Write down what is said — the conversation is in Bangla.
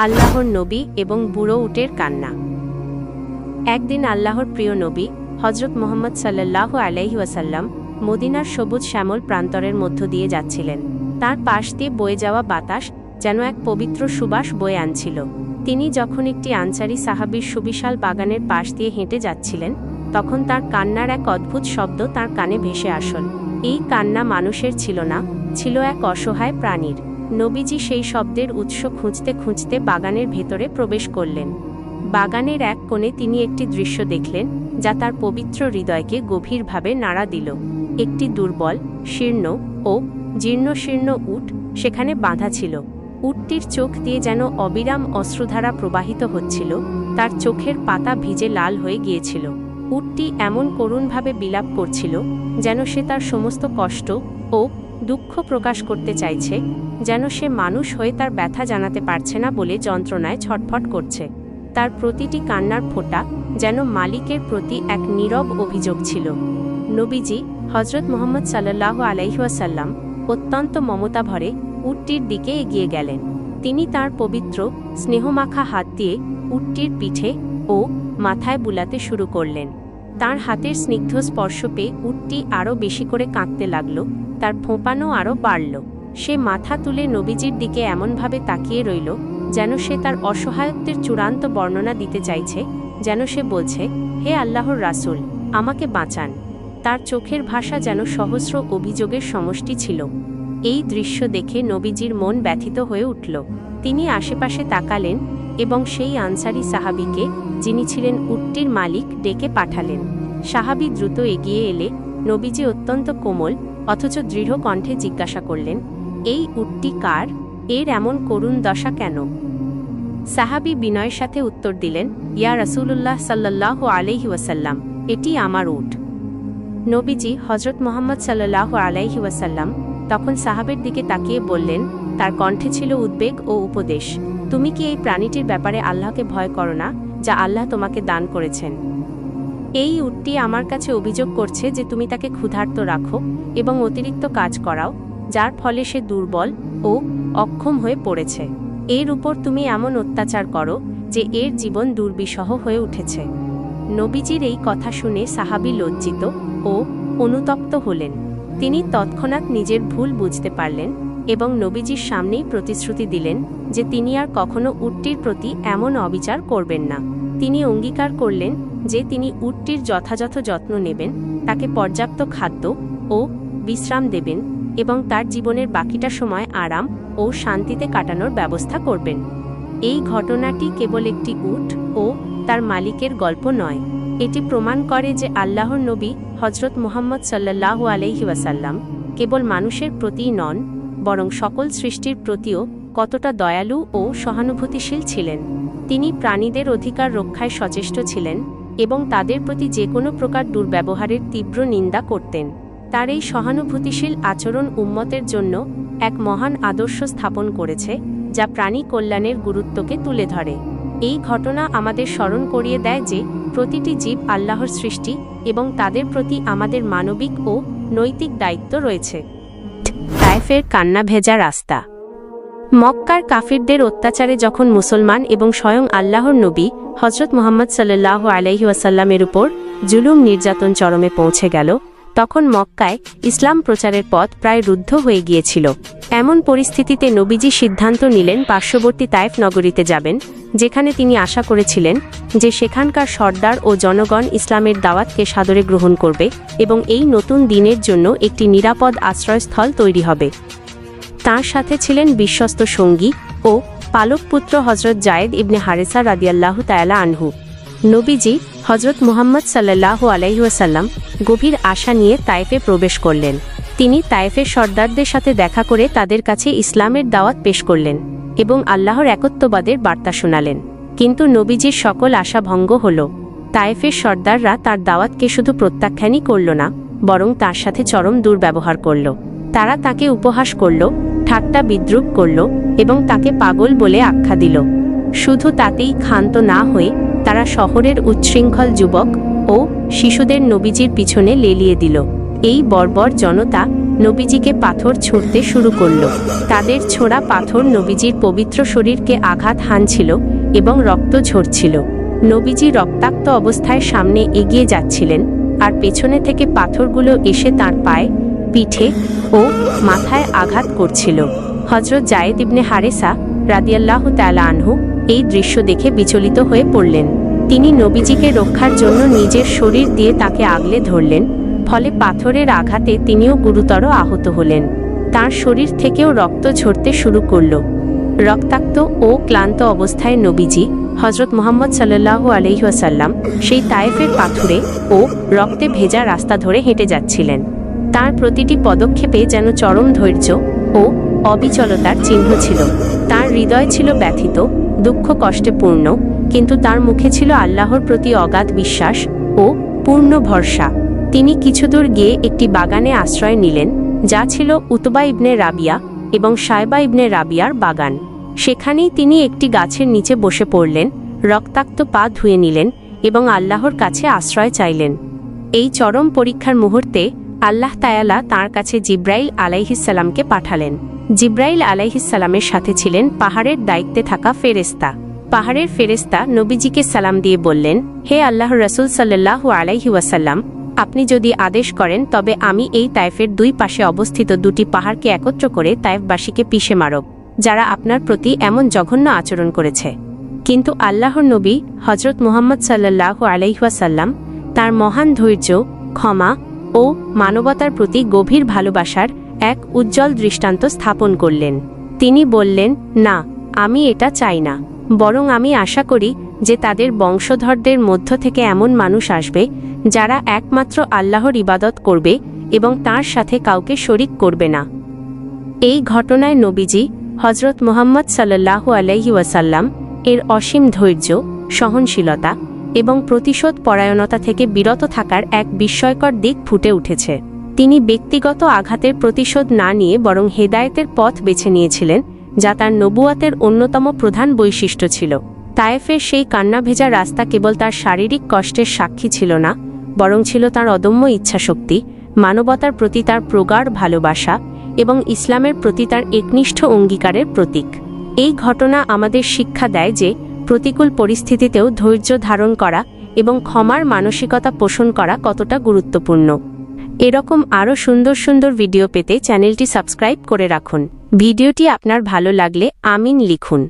আল্লাহর নবী এবং বুড়ো উটের কান্না। একদিন আল্লাহর প্রিয় নবী হজরত মুহাম্মদ সাল্লাল্লাহু আলাইহি ওয়াসাল্লাম মদিনার সবুজ শ্যামল প্রান্তরের মধ্য দিয়ে যাচ্ছিলেন। তার পাশ দিয়ে বয়ে যাওয়া বাতাস যেন এক পবিত্র সুবাস বয়ে আনছিল। তিনি যখন একটি আনসারী সাহাবীর সুবিশাল বাগানের পাশ দিয়ে হেঁটে যাচ্ছিলেন, তখন তার কান্নার এক অদ্ভুত শব্দ তার কানে ভেসে আসল। এই কান্না মানুষের ছিল না, ছিল এক অসহায় প্রাণীর। নবীজি সেই শব্দের উৎস খুঁজতে খুঁজতে বাগানের ভেতরে প্রবেশ করলেন। বাগানের এক কোণে তিনি একটি দৃশ্য দেখলেন যা তার পবিত্র হৃদয়কে গভীরভাবে নাড়া দিল। একটি দুর্বল, শীর্ণ ও জীর্ণশীর্ণ উট সেখানে বাঁধা ছিল। উটটির চোখ দিয়ে যেন অবিরাম অশ্রুধারা প্রবাহিত হচ্ছিল, তার চোখের পাতা ভিজে লাল হয়ে গিয়েছিল। উটটি এমন করুণভাবে বিলাপ করছিল যেন সে তার সমস্ত কষ্ট ও দুঃখ প্রকাশ করতে চাইছে, যেন সে মানুষ হয়ে তার ব্যথা জানাতে পারছে না বলে যন্ত্রণায় ছটফট করছে। তার প্রতিটি কান্নার ফোঁটা যেন মালিকের প্রতি এক নীরব অভিযোগ ছিল। নবীজি হজরত মুহাম্মদ সাল্লাল্লাহু আলাইহি ওয়াসাল্লাম অত্যন্ত মমতা ভরে উটটির দিকে এগিয়ে গেলেন। তিনি তার পবিত্র স্নেহমাখা হাত দিয়ে উটটির পিঠে ও মাথায় বুলাতে শুরু করলেন। তার হাতের স্নিগ্ধ স্পর্শ পেয়ে উটটি আরও বেশি করে কাঁদতে লাগল, তার ফোঁপানো আরও বাড়ল। সে মাথা তুলে নবীজির দিকে এমনভাবে তাকিয়ে রইল যেন সে তার অসহায়ত্বের চূড়ান্ত বর্ণনা দিতে চাইছে, যেন সে বলছে, হে আল্লাহর রাসূল, আমাকে বাঁচান। তার চোখের ভাষা যেন সহস্র অভিযোগের সমষ্টি ছিল। এই দৃশ্য দেখে নবীজির মন ব্যথিত হয়ে উঠল। তিনি আশেপাশে তাকালেন এবং সেই আনসারী সাহাবীকে, যিনি ছিলেন উটটির মালিক, ডেকে পাঠালেন। সাহাবী দ্রুত এগিয়ে এলে নবীজি অত্যন্ত কোমল অথচ দৃঢ় কণ্ঠে জিজ্ঞাসা করলেন, এই উটটি কার? এর এমন করুণ দশা কেন? সাহাবী বিনয়ের সাথে উত্তর দিলেন, ইয়া রাসূলুল্লাহ সাল্লাল্লাহু আলাইহি ওয়াসাল্লাম, এটি আমার উট। নবীজি হজরত মুহাম্মদ সাল্লাল্লাহু আলাইহি ওয়াসাল্লাম তখন সাহাবের দিকে তাকিয়ে বললেন, তার কণ্ঠে ছিল উদ্বেগ ও উপদেশ, তুমি কি এই প্রাণীটির ব্যাপারে আল্লাহকে ভয় করো না, যা আল্লাহ তোমাকে দান করেছেন? এই উটটি আমার কাছে অভিযোগ করছে যে তুমি তাকে ক্ষুধার্ত রাখো এবং অতিরিক্ত কাজ করাও, যার ফলে সে দুর্বল ও অক্ষম হয়ে পড়েছে। এর উপর তুমি এমন অত্যাচার করো যে এর জীবন দুর্বিষহ হয়ে উঠেছে। নবীজির এই কথা শুনে সাহাবী লজ্জিত ও অনুতপ্ত হলেন। তিনি তৎক্ষণাৎ নিজের ভুল বুঝতে পারলেন এবং নবীজির সামনেই প্রতিশ্রুতি দিলেন যে তিনি আর কখনো উটটির প্রতি এমন অবিচার করবেন না। তিনি অঙ্গীকার করলেন যে তিনি উটটির যথাযথ যত্ন নেবেন, তাকে পর্যাপ্ত খাদ্য ও বিশ্রাম দেবেন এবং তার জীবনের বাকিটা সময় আরাম ও শান্তিতে কাটানোর ব্যবস্থা করবেন। এই ঘটনাটি কেবল একটি উট ও তার মালিকের গল্প নয়, এটি প্রমাণ করে যে আল্লাহর নবী হজরত মুহাম্মদ সাল্লাল্লাহু আলাইহি ওয়াসাল্লাম কেবল মানুষের প্রতিই নন, বরং সকল সৃষ্টির প্রতিও কতটা দয়ালু ও সহানুভূতিশীল ছিলেন। তিনি প্রাণীদের অধিকার রক্ষায় সচেষ্ট ছিলেন এবং তাদের প্রতি যে কোনো প্রকার দুর্ব্যবহারের তীব্র নিন্দা করতেন। তার এই সহানুভূতিশীল আচরণ উম্মতের জন্য এক মহান আদর্শ স্থাপন করেছে, যা প্রাণী কল্যাণের গুরুত্বকে তুলে ধরে। এই ঘটনা আমাদের স্মরণ করিয়ে দেয় যে প্রতিটি জীব আল্লাহর সৃষ্টি এবং তাদের প্রতি আমাদের মানবিক ও নৈতিক দায়িত্ব রয়েছে। তায়েফের কান্না ভেজা রাস্তা। মক্কার কাফিরদের অত্যাচারে যখন মুসলমান এবং স্বয়ং আল্লাহর নবী হজরত মুহাম্মদ সাল্লাল্লাহু আলাইহি ওয়াসাল্লামের উপর জুলুম নির্যাতন চরমে পৌঁছে গেল, তখন মক্কায় ইসলাম প্রচারের পথ প্রায় রুদ্ধ হয়ে গিয়েছিল। এমন পরিস্থিতিতে নবীজি সিদ্ধান্ত নিলেন পার্শ্ববর্তী তায়েফ নগরীতে যাবেন, যেখানে তিনি আশা করেছিলেন যে সেখানকার সর্দার ও জনগণ ইসলামের দাওয়াতকে সাদরে গ্রহণ করবে এবং এই নতুন দিনের জন্য একটি নিরাপদ আশ্রয়স্থল তৈরি হবে। তার সাথে ছিলেন বিশ্বস্ত সঙ্গী ও পালক পুত্র হজরত জায়েদ ইবনে হারেসা রাদিয়াল্লাহু তাআলা আনহু। নবীজি হজরত মুহাম্মদ সাল্লাল্লাহু আলাইহি ওয়াসাল্লাম গভীর আশা নিয়ে তায়েফে প্রবেশ করলেন। তিনি তায়েফের সর্দারদের সাথে দেখা করে তাদের কাছে ইসলামের দাওয়াত পেশ করলেন এবং আল্লাহর একত্ববাদের বার্তা শোনালেন। কিন্তু নবীজির সকল আশা ভঙ্গ হল। তায়েফের সর্দাররা তার দাওয়াতকে শুধু প্রত্যাখ্যানই করল না, বরং তার সাথে চরম দুর্ব্যবহার করল। তারা তাকে উপহাস করল, ঠাট্টা বিদ্রূপ করল এবং তাকে পাগল বলে আখ্যা দিল। শুধু তাতেই ক্ষান্ত না হয়ে তারা শহরের উচ্ছৃঙ্খল যুবক ও শিশুদের নবীজির পিছনে লেলিয়ে দিল। এই বর্বর জনতা নবীজিকে পাথর ছুঁড়তে শুরু করল। তাদের ছোড়া পাথর নবীজির পবিত্র শরীরকে আঘাত হানছিল এবং রক্ত ঝরছিল। নবীজি রক্তাক্ত অবস্থায় সামনে এগিয়ে যাচ্ছিলেন, আর পেছনে থেকে পাথরগুলো এসে তাঁর পায়ে, পিঠে ও মাথায় আঘাত করছিল। হযরত যায়েদ ইবনে হারেসা রাদিয়াল্লাহু তাআলা আনহু এই দৃশ্য দেখে বিচলিত হয়ে পড়লেন। তিনি নবীজিকে রক্ষার জন্য নিজের শরীর দিয়ে তাকে আগলে ধরলেন, ফলে পাথরের আঘাতে তিনিও গুরুতর আহত হলেন। তার শরীর থেকেও রক্ত ঝরতে শুরু করল। রক্তাক্ত ও ক্লান্ত অবস্থায় নবীজি হযরত মুহাম্মদ সাল্লাল্লাহু আলাইহি ওয়াসাল্লাম সেই তায়েফের পাথুরে ও রক্তে ভেজা রাস্তা ধরে হেঁটে যাচ্ছিলেন। তার প্রতিটি পদক্ষেপে যেন চরম ধৈর্য ও অবিচলতার চিহ্ন ছিল। তার হৃদয় ছিল ব্যথিত, দুঃখ কষ্টে পূর্ণ, কিন্তু তার মুখে ছিল আল্লাহর প্রতি অগাধ বিশ্বাস ও পূর্ণ ভরসা। তিনি কিছুদূর গিয়ে একটি বাগানে আশ্রয় নিলেন, যা ছিল উতবা ইবনে রাবিয়া এবং সায়বা ইবনে রাবিয়ার বাগান। সেখানেই তিনি একটি গাছের নিচে বসে পড়লেন, রক্তাক্ত পা ধুয়ে নিলেন এবং আল্লাহর কাছে আশ্রয় চাইলেন। এই চরম পরীক্ষার মুহূর্তে আল্লাহ তাআলা তাঁর কাছে জিব্রাইল আলাইহিসসালামকে পাঠালেন। জিব্রাইল আলাইহিসসালামের সাথে ছিলেন পাহাড়ের দায়িত্বে থাকা ফেরেশতা। পাহাড়ের ফেরেশতা নবীজিকে সালাম দিয়ে বললেন, হে আল্লাহর রাসূল সাল্লাল্লাহু আলাইহি ওয়াসাল্লাম, আপনি যদি আদেশ করেন তবে আমি এই তায়েফের দুই পাশে অবস্থিত দুটি পাহাড়কে একত্র করে তায়েফবাসীকে পিষে মারব, যারা আপনার প্রতি এমন জঘন্য আচরণ করেছে। কিন্তু আল্লাহর নবী হযরত মুহাম্মদ সাল্লাল্লাহু আলাইহি ওয়াসাল্লাম তার মহান ধৈর্য, ক্ষমা ও মানবতার প্রতি গভীর ভালোবাসার এক উজ্জ্বল দৃষ্টান্ত স্থাপন করলেন। তিনি বললেন, না, আমি এটা চাই না, বরং আমি আশা করি যে তাদের বংশধরদের মধ্য থেকে এমন মানুষ আসবে যারা একমাত্র আল্লাহর ইবাদত করবে এবং তার সাথে কাউকে শরিক করবে না। এই ঘটনায় নবীজি হযরত মুহাম্মদ সাল্লাল্লাহু আলাইহি ওয়াসাল্লাম এর অসীম ধৈর্য, সহনশীলতা এবং প্রতিশোধ পরায়ণতা থেকে বিরত থাকার এক বিস্ময়কর দিক ফুটে উঠেছে। তিনি ব্যক্তিগত আঘাতের প্রতিশোধ না নিয়ে বরং হেদায়েতের পথ বেছে নিয়েছিলেন, যা তার নবুয়াতের অন্যতম প্রধান বৈশিষ্ট্য ছিল। তায়েফের সেই কান্না ভেজা রাস্তা কেবল তার শারীরিক কষ্টের সাক্ষী ছিল না, বরং ছিল তার অদম্য ইচ্ছাশক্তি, মানবতার প্রতি তার প্রগাঢ় ভালোবাসা এবং ইসলামের প্রতি তার একনিষ্ঠ অঙ্গীকারের প্রতীক। এই ঘটনা আমাদের শিক্ষা দেয় যে প্রতিকূল পরিস্থিতিতেও ধৈর্য ধারণ করা এবং ক্ষমার মানসিকতা পোষণ করা কতটা গুরুত্বপূর্ণ। এরকম আরও সুন্দর সুন্দর ভিডিও পেতে চ্যানেলটি সাবস্ক্রাইব করে রাখুন। ভিডিওটি আপনার ভালো লাগলে আমিন লিখুন।